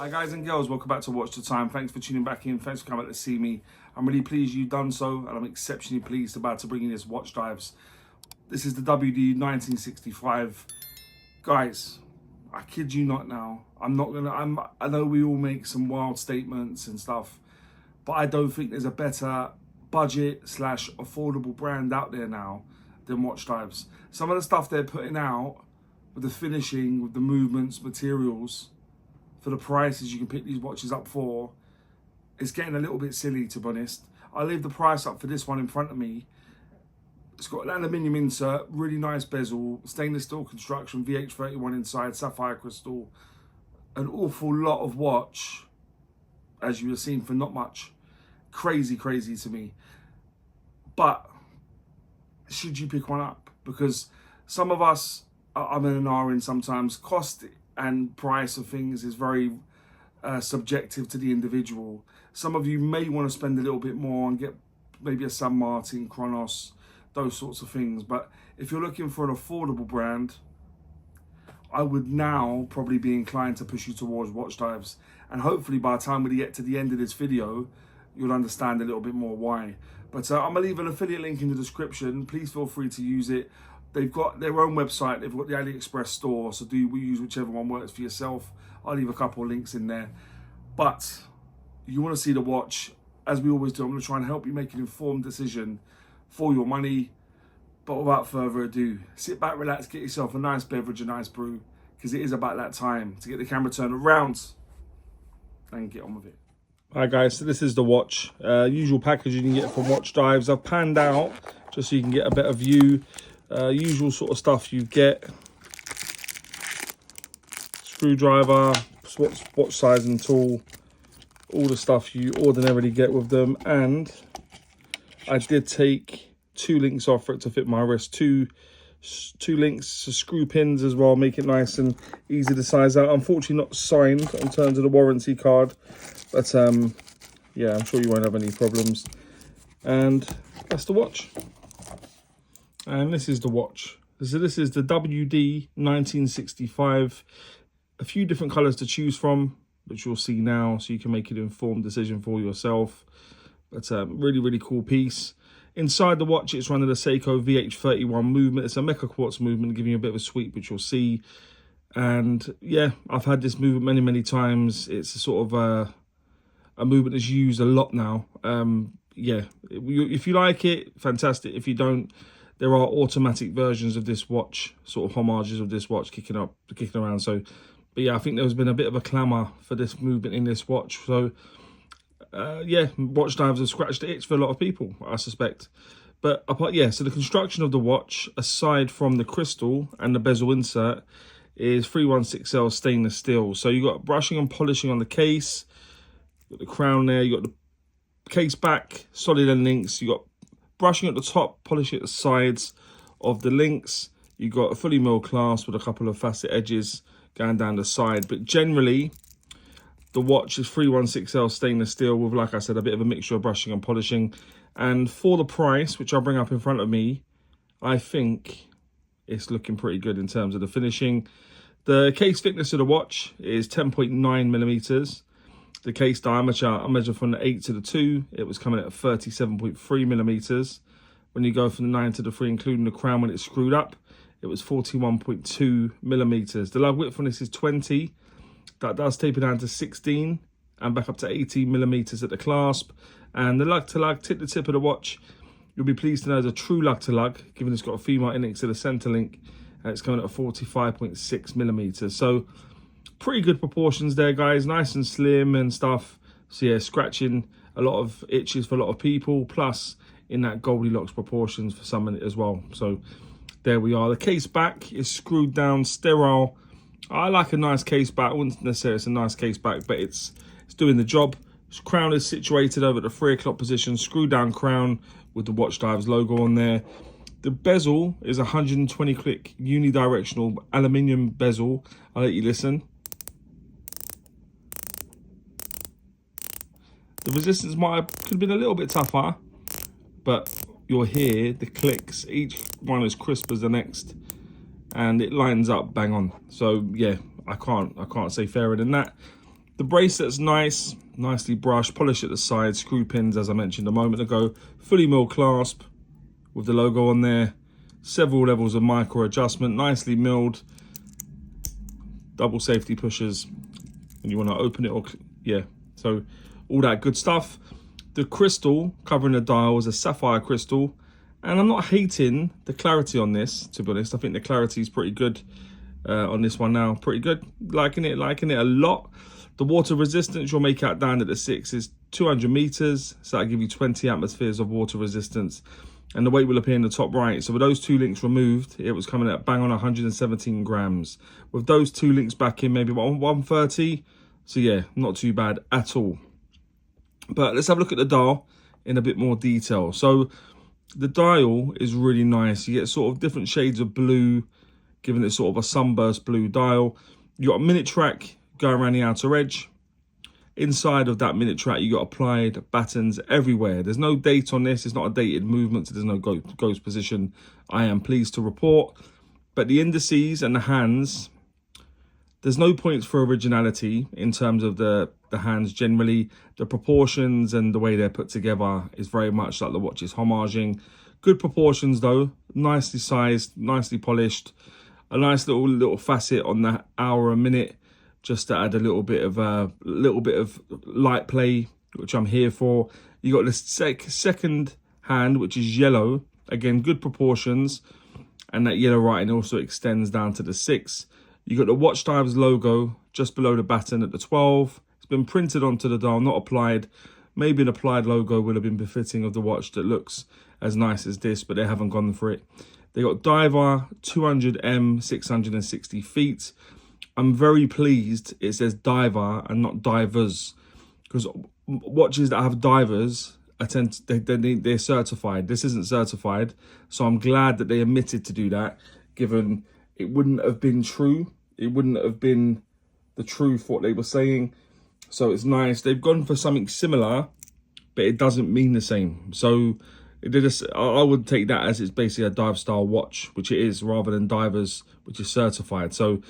Hi guys and girls, welcome back to Watch the Time. Thanks for tuning back in, thanks for coming to see me. I'm really pleased you've done so, and I'm exceptionally pleased about to bring in this Watchdives. This is the WD 1965. Guys, I kid you not now, I know we all make some wild statements and stuff, but I don't think there's a better budget / affordable brand out there now than Watchdives. Some of the stuff they're putting out with the finishing, with the movements, materials, for the prices you can pick these watches up for, it's getting a little bit silly, to be honest. I leave the price up for this one in front of me. It's got an aluminium insert, really nice bezel, stainless steel construction, VH31 inside, sapphire crystal, an awful lot of watch, as you have seen, for not much. Crazy to me. But should you pick one up? Because some of us, I'm in an R in sometimes, cost and price of things is very subjective to the individual. Some of you may want to spend a little bit more and get maybe a San Martin, Chronos, those sorts of things. But if you're looking for an affordable brand, I would now probably be inclined to push you towards Watchdives. And hopefully by the time we get to the end of this video, you'll understand a little bit more why. But I'm gonna leave an affiliate link in the description. Please feel free to use it. They've got their own website, they've got the AliExpress store, so we use whichever one works for yourself. I'll leave a couple of links in there. But you want to see the watch, as we always do, I'm going to try and help you make an informed decision for your money. But without further ado, sit back, relax, get yourself a nice beverage, a nice brew, because it is about that time to get the camera turned around and get on with it. Alright guys, so this is the watch. Usual packaging you get from Watchdives. I've panned out just so you can get a better view. Usual sort of stuff you get: screwdriver, watch sizing tool, all the stuff you ordinarily get with them. And I did take 2 links off for it to fit my wrist, two links to screw pins as well, make it nice and easy to size out. Unfortunately not signed in terms of the warranty card, but yeah, I'm sure you won't have any problems. And that's the watch. And this is the watch. So this is the WD 1965. A few different colors to choose from, which you'll see now, so you can make an informed decision for yourself. But really cool piece. Inside the watch, it's running the Seiko VH31 movement. It's a mecha quartz movement, giving you a bit of a sweep, which you'll see. And yeah, I've had this movement many times. It's a sort of a movement that's used a lot now. Yeah, if you like it, fantastic. If you don't, there are automatic versions of this watch, sort of homages of this watch kicking around. So, but yeah, I think there's been a bit of a clamour for this movement in this watch. So, yeah, Watchdives have scratched the itch for a lot of people, I suspect. But yeah, so the construction of the watch, aside from the crystal and the bezel insert, is 316L stainless steel. So you got brushing and polishing on the case, got the crown there, you got the case back, solid end links, you got brushing at the top, polishing at the sides of the links. You got a fully milled clasp with a couple of facet edges going down the side. But generally, the watch is 316L stainless steel with, like I said, a bit of a mixture of brushing and polishing. And for the price, which I'll bring up in front of me, I think it's looking pretty good in terms of the finishing. The case thickness of the watch is 10.9 millimeters. The case diameter, I measured from the 8 to the 2. It was coming at 37.3 millimeters. When you go from the 9 to the 3, including the crown when it's screwed up, it was 41.2 millimeters. The lug width on this is 20. That does taper down to 16 and back up to 18 millimeters at the clasp. And the lug to lug, tip to tip of the watch, you'll be pleased to know is a true lug to lug, given it's got a female index to the center link, and it's coming at 45.6 millimeters. So pretty good proportions there, guys. Nice and slim and stuff. So yeah, scratching a lot of itches for a lot of people, plus in that Goldilocks proportions for some as well. So there we are. The case back is screwed down, sterile. I like a nice case back. I wouldn't necessarily say it's a nice case back, but it's doing the job. Crown is situated over the 3 o'clock position, screw down crown with the Watchdives logo on there. The bezel is 120 click unidirectional aluminium bezel. I'll let you listen. The resistance could have been a little bit tougher, but you'll hear the clicks. Each one is crisp as the next, and it lines up bang on. So yeah, I can't say fairer than that. The bracelet's nice, nicely brushed, polished at the side, screw pins, as I mentioned a moment ago, fully milled clasp with the logo on there, several levels of micro adjustment, nicely milled, double safety pushers, and you want to open it or, yeah, so all that good stuff. The crystal covering the dial is a sapphire crystal, and I'm not hating the clarity on this, to be honest. I think the clarity is pretty good on this one now, pretty good, liking it a lot. The water resistance, you'll make out down at the 6 is 200 meters, so that'll give you 20 atmospheres of water resistance, and the weight will appear in the top right. So with those 2 links removed, it was coming at bang on 117 grams. With those 2 links back in, maybe about 130. So yeah, not too bad at all. But let's have a look at the dial in a bit more detail. So the dial is really nice. You get sort of different shades of blue, giving it sort of a sunburst blue dial. You got a minute track going around the outer edge. Inside of that minute track, you got applied battens everywhere. There's no date on this. It's not a dated movement, so there's no ghost position, I am pleased to report. But the indices and the hands, there's no points for originality in terms of the hands generally. The proportions and the way they're put together is very much like the watch is homaging. Good proportions though, nicely sized, nicely polished. A nice little facet on that hour a minute, just to add a little bit of light play, which I'm here for. You got the second hand, which is yellow. Again, good proportions, and that yellow writing also extends down to the 6. You got the Watchdives logo just below the batten at the 12. It's been printed onto the dial, not applied. Maybe an applied logo would have been befitting of the watch that looks as nice as this, but they haven't gone for it. They got diver 200M 660 feet. I'm very pleased it says diver and not divers, because watches that have divers they're certified. This isn't certified, so I'm glad that they omitted to do that, given it wouldn't have been true. It wouldn't have been the truth what they were saying. So it's nice. They've gone for something similar, but it doesn't mean the same. So I would take that as it's basically a dive style watch, which it is, rather than divers, which is certified. So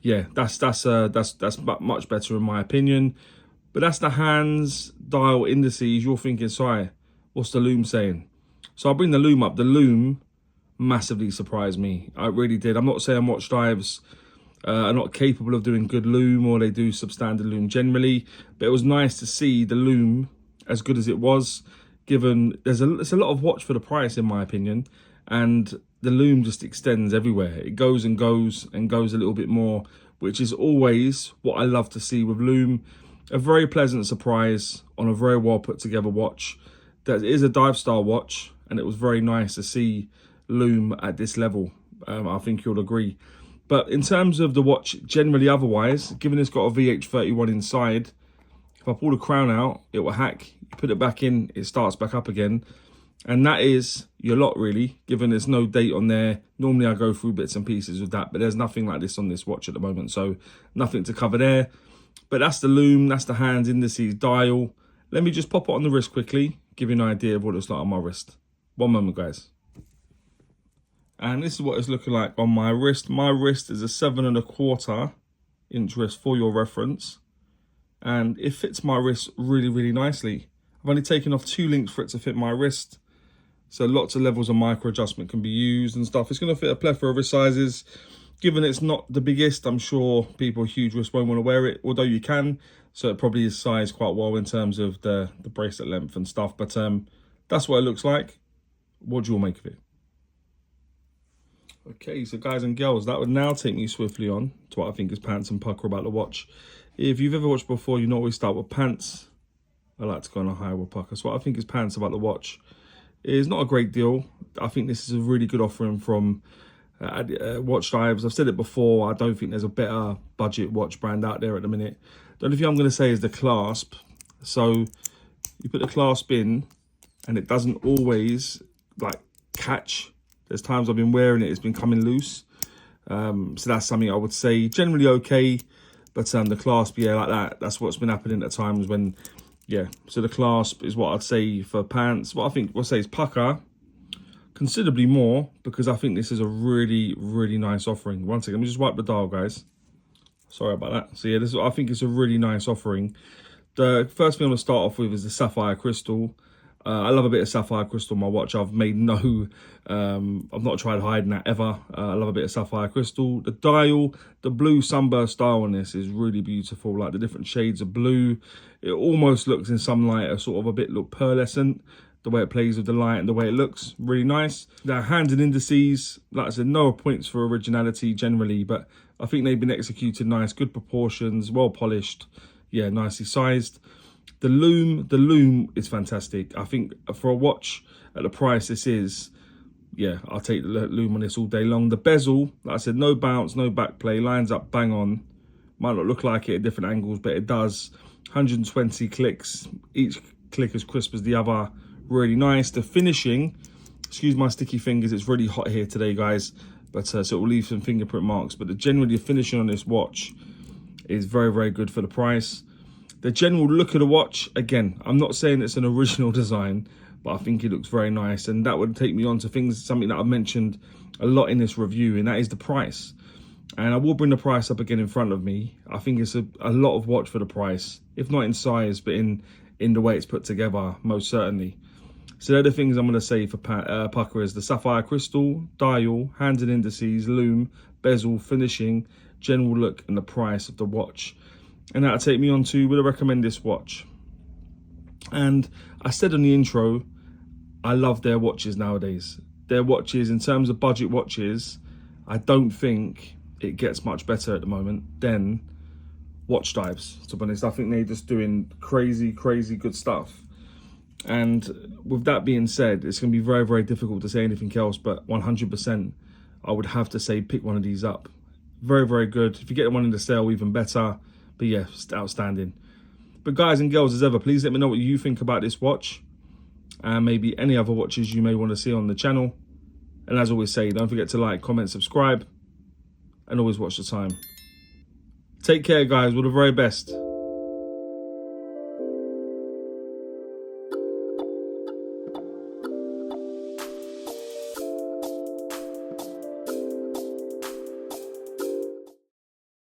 yeah, that's much better in my opinion. But that's the hands, dial, indices. You're thinking, sorry, what's the Lume saying? So I'll bring the Lume up. The Lume massively surprised me. I really did. I'm not saying Watchdives are not capable of doing good Lume, or they do substandard Lume generally, but it was nice to see the Lume as good as it was, given it's a lot of watch for the price, in my opinion, and the Lume just extends everywhere. It goes and goes and goes a little bit more, which is always what I love to see with Lume. A very pleasant surprise on a very well put together watch that is a dive style watch, and it was very nice to see Lume at this level. I think you'll agree. But in terms of the watch generally otherwise, given it's got a VH31 inside, if I pull the crown out, it will hack. You put it back in, it starts back up again. And that is your lot, really, given there's no date on there. Normally I go through bits and pieces with that, but there's nothing like this on this watch at the moment, so nothing to cover there. But that's the Lume, that's the hands, indices, dial. Let me just pop it on the wrist quickly, give you an idea of what it's like on my wrist. One moment, guys. And this is what it's looking like on my wrist. My wrist is a 7¼ inch wrist for your reference. And it fits my wrist really, really nicely. I've only taken off 2 links for it to fit my wrist. So lots of levels of micro adjustment can be used and stuff. It's going to fit a plethora of wrist sizes. Given it's not the biggest, I'm sure people with huge wrists won't want to wear it, although you can. So it probably is sized quite well in terms of the bracelet length and stuff. But that's what it looks like. What do you all make of it? Okay, so guys and girls, that would now take me swiftly on to what I think is pants and pucker about the watch. If you've ever watched before, you know we start with pants. I like to go on a higher with pucker. So what I think is pants about the watch is not a great deal. I think this is a really good offering from Watchdives. I've said it before, I don't think there's a better budget watch brand out there at the minute. The only thing I'm going to say is the clasp. So you put the clasp in and it doesn't always like catch. There's times I've been wearing it, it's been coming loose. So that's something I would say generally okay. But the clasp, yeah, like that, that's what's been happening at times when, yeah. So the clasp is what I'd say for pants. What I think we'll say is pucker considerably more, because I think this is a really, really nice offering. One second, let me just wipe the dial, guys. Sorry about that. So yeah, I think it's a really nice offering. The first thing I'm going to start off with is the sapphire crystal. I love a bit of sapphire crystal on my watch. I've made I've not tried hiding that ever. I love a bit of sapphire crystal. The dial, the blue sunburst dial on this is really beautiful. Like the different shades of blue. It almost looks in some light a sort of a bit pearlescent. The way it plays with the light and the way it looks, really nice. The hands and indices, like I said, no points for originality generally, but I think they've been executed nice, good proportions, well polished, yeah, nicely sized. The Lume is fantastic. I think for a watch at the price this is, yeah, I'll take the Lume on this all day long. The bezel, like I said, no bounce, no back play, lines up bang on. Might not look like it at different angles, but it does. 120 clicks, each click as crisp as the other. Really nice. The finishing, excuse my sticky fingers, it's really hot here today, guys, but so it will leave some fingerprint marks. But generally the finishing on this watch is very, very good for the price. The general look of the watch, again, I'm not saying it's an original design, but I think it looks very nice. And that would take me on to something that I've mentioned a lot in this review, and that is the price. And I will bring the price up again in front of me. I think it's a lot of watch for the price, if not in size, but in the way it's put together, most certainly. So they're the things I'm going to say for Pukka is the sapphire crystal, dial, hands and indices, lume, bezel, finishing, general look, and the price of the watch. And that'll take me on to, would I recommend this watch? And I said in the intro, I love their watches nowadays. Their watches, in terms of budget watches, I don't think it gets much better at the moment than Watchdives, to be honest. I think they're just doing crazy, crazy good stuff. And with that being said, it's going to be very, very difficult to say anything else, but 100%, I would have to say pick one of these up. Very, very good. If you get one in the sale, even better. But yeah, outstanding. But guys and girls, as ever, please let me know what you think about this watch, and maybe any other watches you may want to see on the channel. And as always say, don't forget to like, comment, subscribe, and always watch the time. Take care, guys. All the very best.